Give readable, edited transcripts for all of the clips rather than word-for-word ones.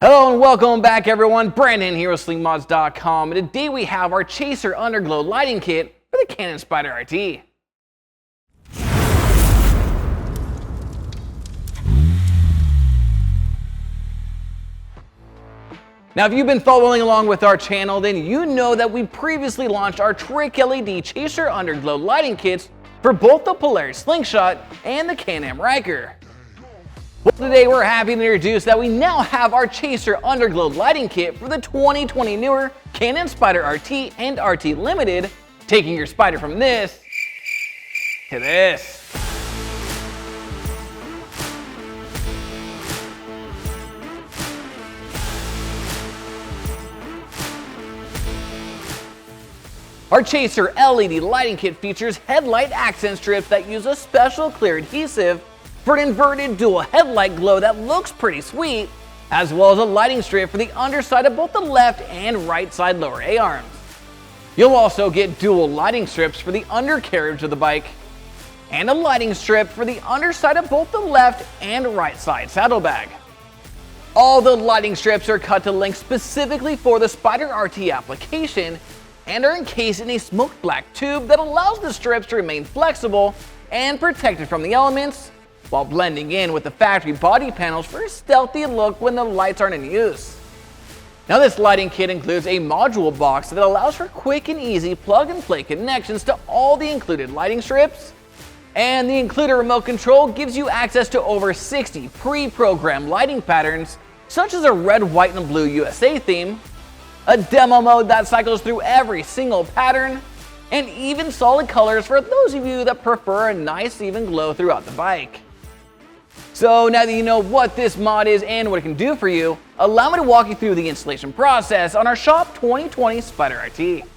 Hello and welcome back everyone, Brandon here with Slingmods.com, and today we have our Chaser UnderGlow lighting kit for the Canon Spyder RT. Now if you've been following along with our channel, then you know that we previously launched our Trick LED Chaser UnderGlow lighting kits for both the Polaris Slingshot and the Can-Am Riker. Well, today we're happy to introduce that we now have our Chaser UnderGlow lighting kit for the 2020 newer Canon Spyder RT and RT Limited, taking your Spyder from this to this. Our Chaser LED lighting kit features headlight accent strips that use a special clear adhesive for an inverted dual headlight glow that looks pretty sweet, as well as a lighting strip for the underside of both the left and right side lower A-arms. You'll also get dual lighting strips for the undercarriage of the bike, and a lighting strip for the underside of both the left and right side saddlebag. All the lighting strips are cut to length specifically for the Spyder RT application and are encased in a smoked black tube that allows the strips to remain flexible and protected from the elements, while blending in with the factory body panels for a stealthy look when the lights aren't in use. Now this lighting kit includes a module box that allows for quick and easy plug and play connections to all the included lighting strips, and the included remote control gives you access to over 60 pre-programmed lighting patterns, such as a red, white, and blue USA theme, a demo mode that cycles through every single pattern, and even solid colors for those of you that prefer a nice even glow throughout the bike. So now that you know what this mod is and what it can do for you, allow me to walk you through the installation process on our Shop 2020 Spyder RT.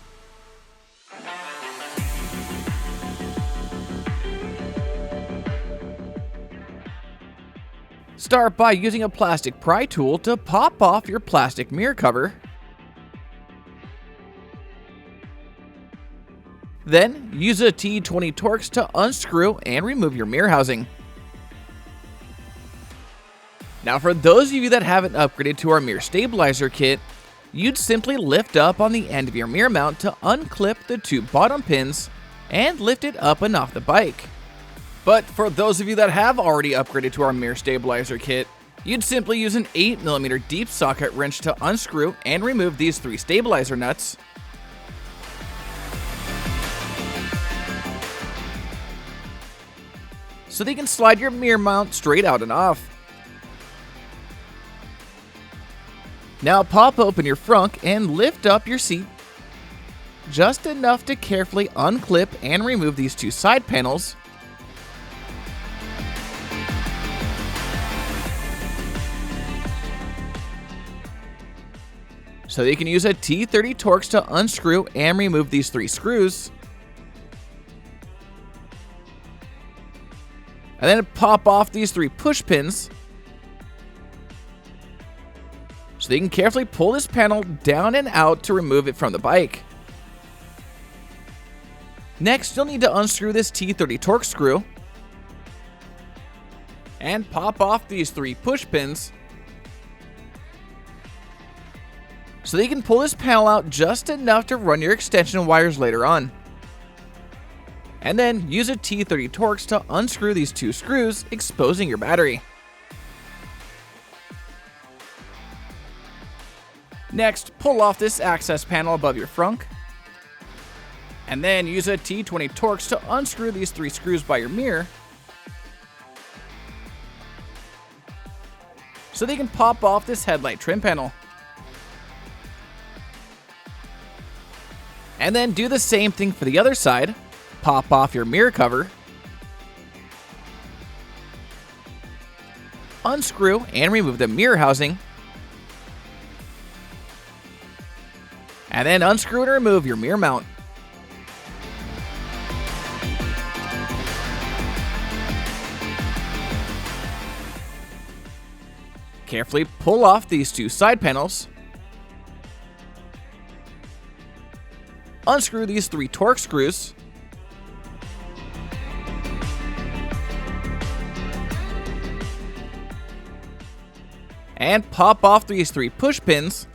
Start by using a plastic pry tool to pop off your plastic mirror cover. Then use a T20 Torx to unscrew and remove your mirror housing. Now for those of you that haven't upgraded to our mirror stabilizer kit, you'd simply lift up on the end of your mirror mount to unclip the two bottom pins and lift it up and off the bike. But for those of you that have already upgraded to our mirror stabilizer kit, you'd simply use an 8mm deep socket wrench to unscrew and remove these three stabilizer nuts. So that you can slide your mirror mount straight out and off. Now pop open your frunk and lift up your seat just enough to carefully unclip and remove these two side panels. So you can use a T30 Torx to unscrew and remove these three screws. And then pop off these three push pins. So you can carefully pull this panel down and out to remove it from the bike. Next, you'll need to unscrew this T30 Torx screw and pop off these three push pins so that you can pull this panel out just enough to run your extension wires later on. And then use a T30 Torx to unscrew these two screws, exposing your battery. Next, pull off this access panel above your frunk, and then use a T20 Torx to unscrew these three screws by your mirror so they can pop off this headlight trim panel. And then do the same thing for the other side. Pop off your mirror cover, unscrew and remove the mirror housing, and then unscrew and remove your mirror mount. Carefully pull off these two side panels. Unscrew these three Torx screws. and pop off these 3 push pins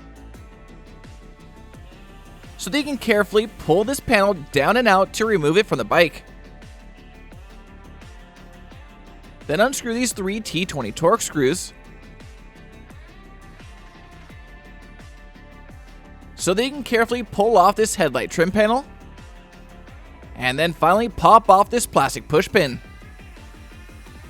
so that you can carefully pull this panel down and out to remove it from the bike. Then unscrew these 3 T20 Torx screws so that you can carefully pull off this headlight trim panel, and then finally pop off this plastic push pin.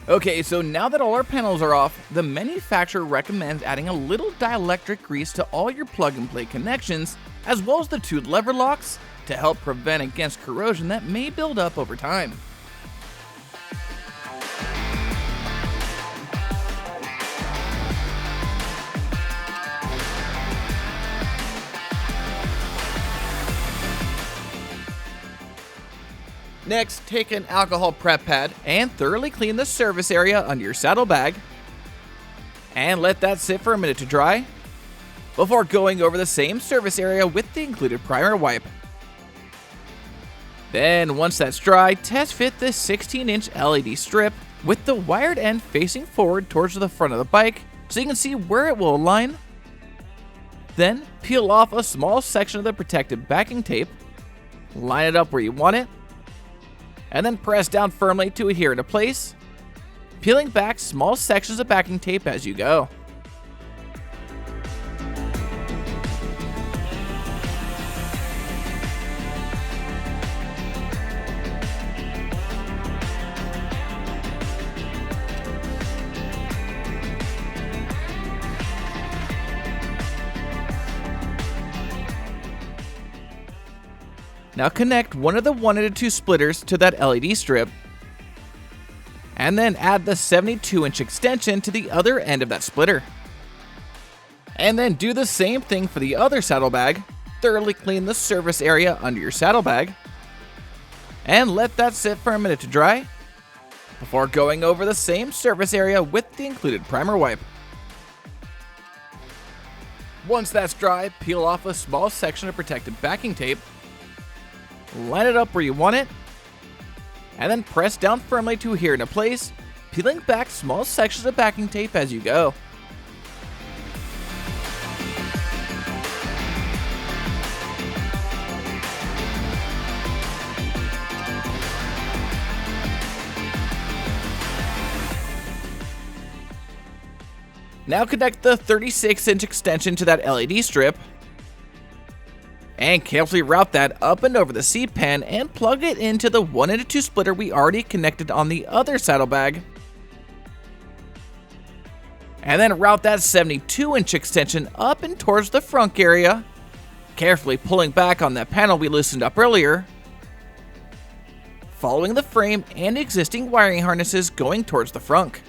Okay, so now that all our panels are off, the manufacturer recommends adding a little dielectric grease to all your plug-and-play connections, as well as the 2 lever locks, to help prevent against corrosion that may build up over time. Next, take an alcohol prep pad and thoroughly clean the surface area under your saddlebag, and let that sit for a minute to dry before going over the same surface area with the included primer wipe. Then, once that's dry, test fit this 16-inch LED strip with the wired end facing forward towards the front of the bike so you can see where it will align. Then, peel off a small section of the protective backing tape, line it up where you want it, and then press down firmly to adhere into place, peeling back small sections of backing tape as you go. Now connect one of the 1/2 splitters to that LED strip, and then add the 72-inch extension to the other end of that splitter. And then do the same thing for the other saddlebag. Thoroughly clean the surface area under your saddlebag, and let that sit for a minute to dry before going over the same surface area with the included primer wipe. Once that's dry, peel off a small section of protective backing tape, line it up where you want it, and then press down firmly to adhere into place, peeling back small sections of backing tape as you go. Now connect the 36-inch extension to that LED strip, and carefully route that up and over the seat pan and plug it into the 1/2 splitter we already connected on the other saddlebag. And then route that 72-inch extension up and towards the front area, carefully pulling back on that panel we loosened up earlier, following the frame and existing wiring harnesses going towards the front.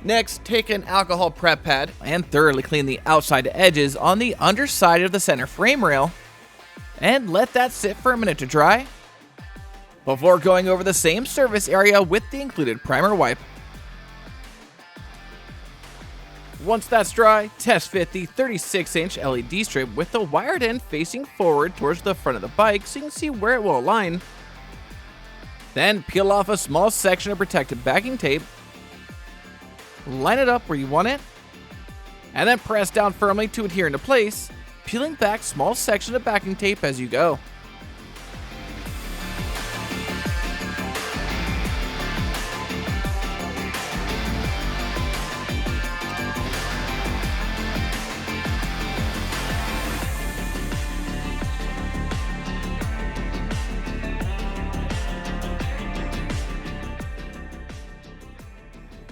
Next, take an alcohol prep pad and thoroughly clean the outside edges on the underside of the center frame rail, and let that sit for a minute to dry before going over the same surface area with the included primer wipe. Once that's dry, test fit the 36-inch LED strip with the wired end facing forward towards the front of the bike so you can see where it will align. Then peel off a small section of protective backing tape, line it up where you want it, and then press down firmly to adhere into place, peeling back small sections of backing tape as you go.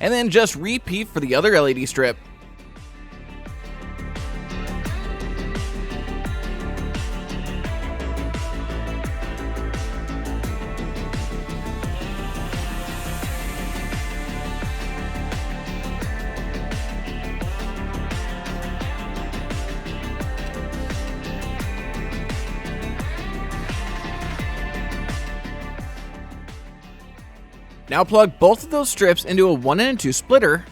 And then just repeat for the other LED strip. Now plug both of those strips into a 1/2 splitter,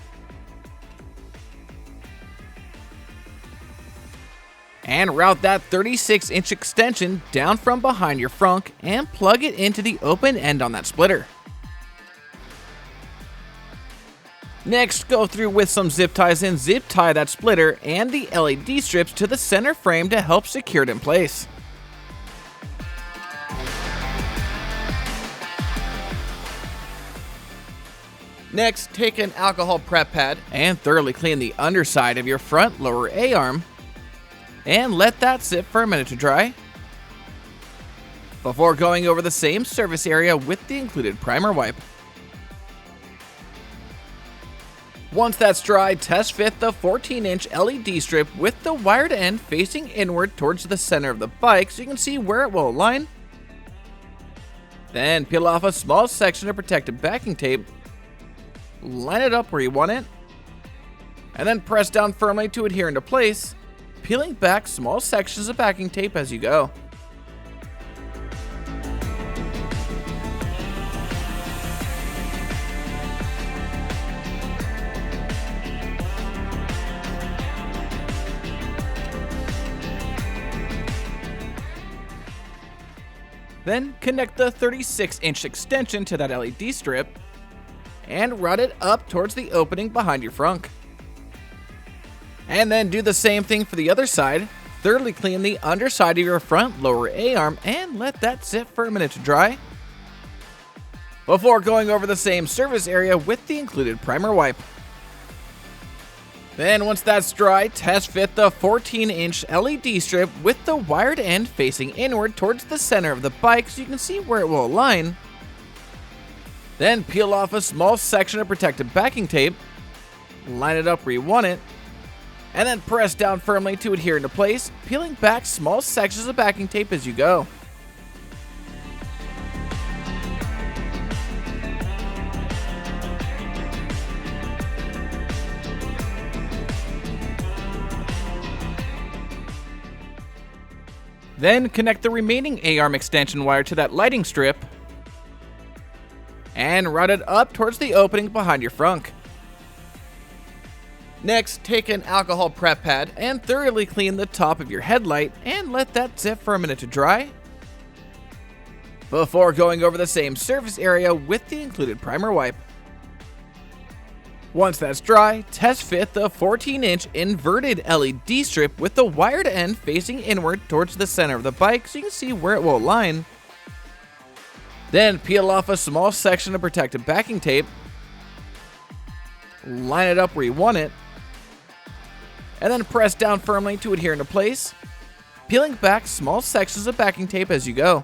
And route that 36-inch extension down from behind your frunk and plug it into the open end on that splitter. Next, go through with some zip ties and zip tie that splitter and the LED strips to the center frame to help secure it in place. Next, take an alcohol prep pad and thoroughly clean the underside of your front lower A-arm and let that sit for a minute to dry before going over the same surface area with the included primer wipe. Once that's dry, test fit the 14-inch LED strip with the wired end facing inward towards the center of the bike so you can see where it will align. Then peel off a small section of protective backing tape, line it up where you want it, and then press down firmly to adhere into place, peeling back small sections of backing tape as you go. Then connect the 36-inch extension to that LED strip and route it up towards the opening behind your frunk. And then do the same thing for the other side. Thoroughly clean the underside of your front lower A-arm and let that sit for a minute to dry before going over the same surface area with the included primer wipe. Then once that's dry, test fit the 14-inch LED strip with the wired end facing inward towards the center of the bike so you can see where it will align. Then peel off a small section of protective backing tape, line it up where you want it, and then press down firmly to adhere into place, peeling back small sections of backing tape as you go. Then connect the remaining A-arm extension wire to that lighting strip and route it up towards the opening behind your frunk. Next, take an alcohol prep pad and thoroughly clean the top of your headlight and let that sit for a minute to dry before going over the same surface area with the included primer wipe. Once that's dry, test fit the 14-inch inverted LED strip with the wired end facing inward towards the center of the bike so you can see where it will align. Then peel off a small section of protective backing tape, line it up where you want it, and then press down firmly to adhere into place, peeling back small sections of backing tape as you go.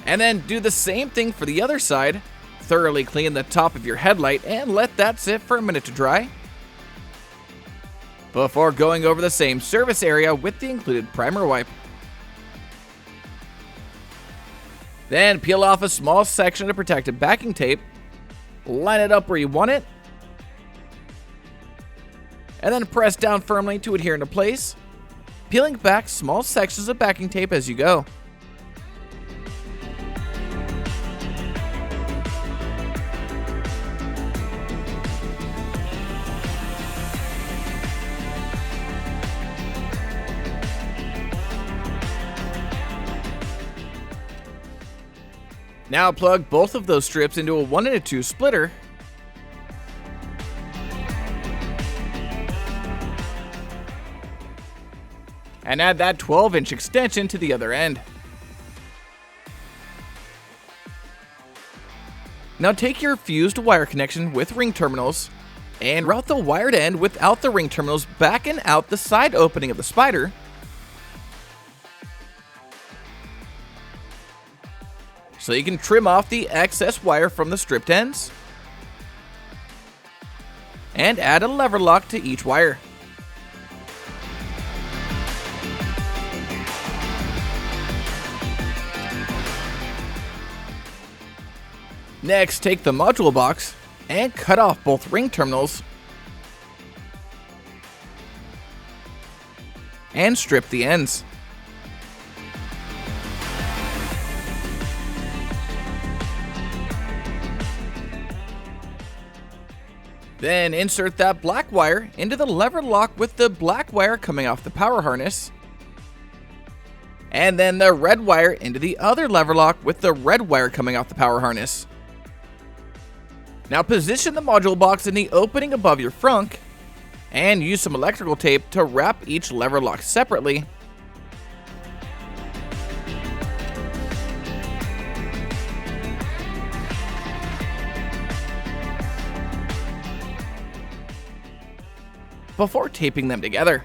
And then do the same thing for the other side. Thoroughly clean the top of your headlight and let that sit for a minute to dry before going over the same surface area with the included primer wipe. Then peel off a small section of protective backing tape, line it up where you want it, and then press down firmly to adhere into place, peeling back small sections of backing tape as you go. Now plug both of those strips into a 1-2 splitter and add that 12-inch extension to the other end. Now take your fused wire connection with ring terminals and route the wired end without the ring terminals back and out the side opening of the Spyder. So you can trim off the excess wire from the stripped ends and add a lever lock to each wire. Next, take the module box and cut off both ring terminals and strip the ends. Then insert that black wire into the lever lock with the black wire coming off the power harness. And then the red wire into the other lever lock with the red wire coming off the power harness. Now position the module box in the opening above your frunk and use some electrical tape to wrap each lever lock separately. Before taping them together.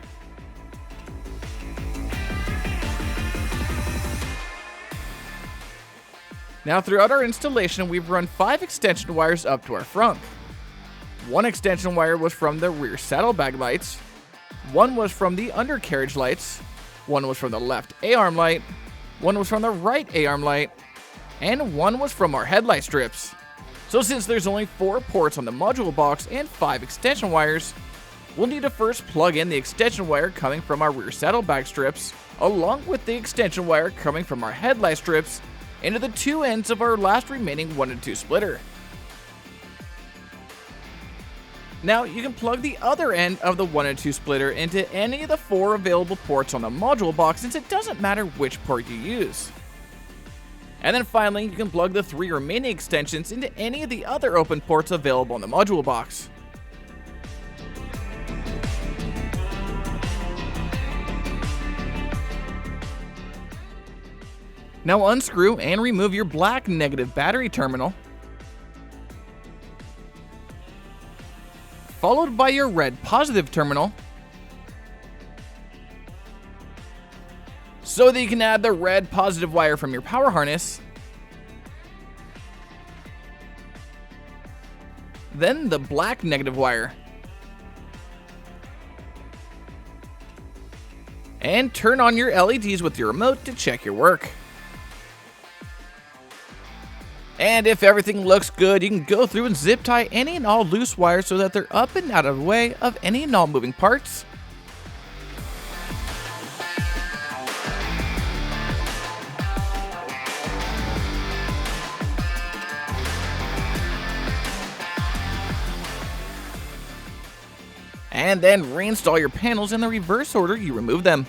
Now throughout our installation, we've run 5 extension wires up to our frunk. 1 extension wire was from the rear saddlebag lights, 1 was from the undercarriage lights, 1 was from the left A-arm light, 1 was from the right A-arm light, and 1 was from our headlight strips. So since there's only 4 ports on the module box and 5 extension wires, we'll need to first plug in the extension wire coming from our rear saddlebag strips, along with the extension wire coming from our headlight strips, into the 2 ends of our last remaining 1 and 2 splitter. Now you can plug the other end of the 1 and 2 splitter into any of the 4 available ports on the module box, since it doesn't matter which port you use. And then finally, you can plug the 3 remaining extensions into any of the other open ports available on the module box. Now unscrew and remove your black negative battery terminal, followed by your red positive terminal, so that you can add the red positive wire from your power harness, then the black negative wire, and turn on your LEDs with your remote to check your work. And if everything looks good, you can go through and zip tie any and all loose wires so that they're up and out of the way of any and all moving parts. And then reinstall your panels in the reverse order you remove them.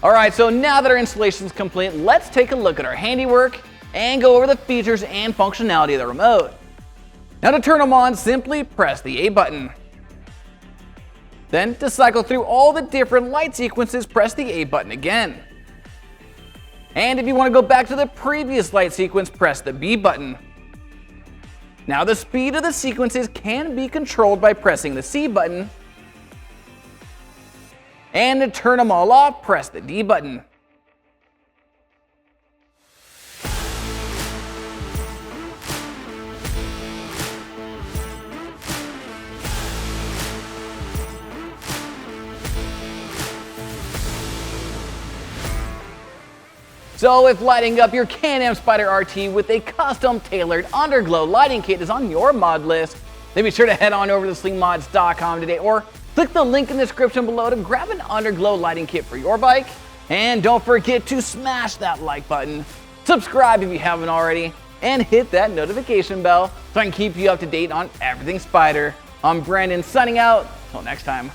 Alright, so now that our installation is complete, let's take a look at our handiwork and go over the features and functionality of the remote. Now to turn them on, simply press the A button. Then to cycle through all the different light sequences, press the A button again. And if you want to go back to the previous light sequence, press the B button. Now the speed of the sequences can be controlled by pressing the C button. And to turn them all off, press the D button. So if lighting up your Can-Am Spyder RT with a custom tailored underglow lighting kit is on your mod list, then be sure to head on over to slingmods.com today, or click the link in the description below to grab an underglow lighting kit for your bike. And don't forget to smash that like button, subscribe if you haven't already, and hit that notification bell so I can keep you up to date on everything Spyder. I'm Brandon signing out. Till next time.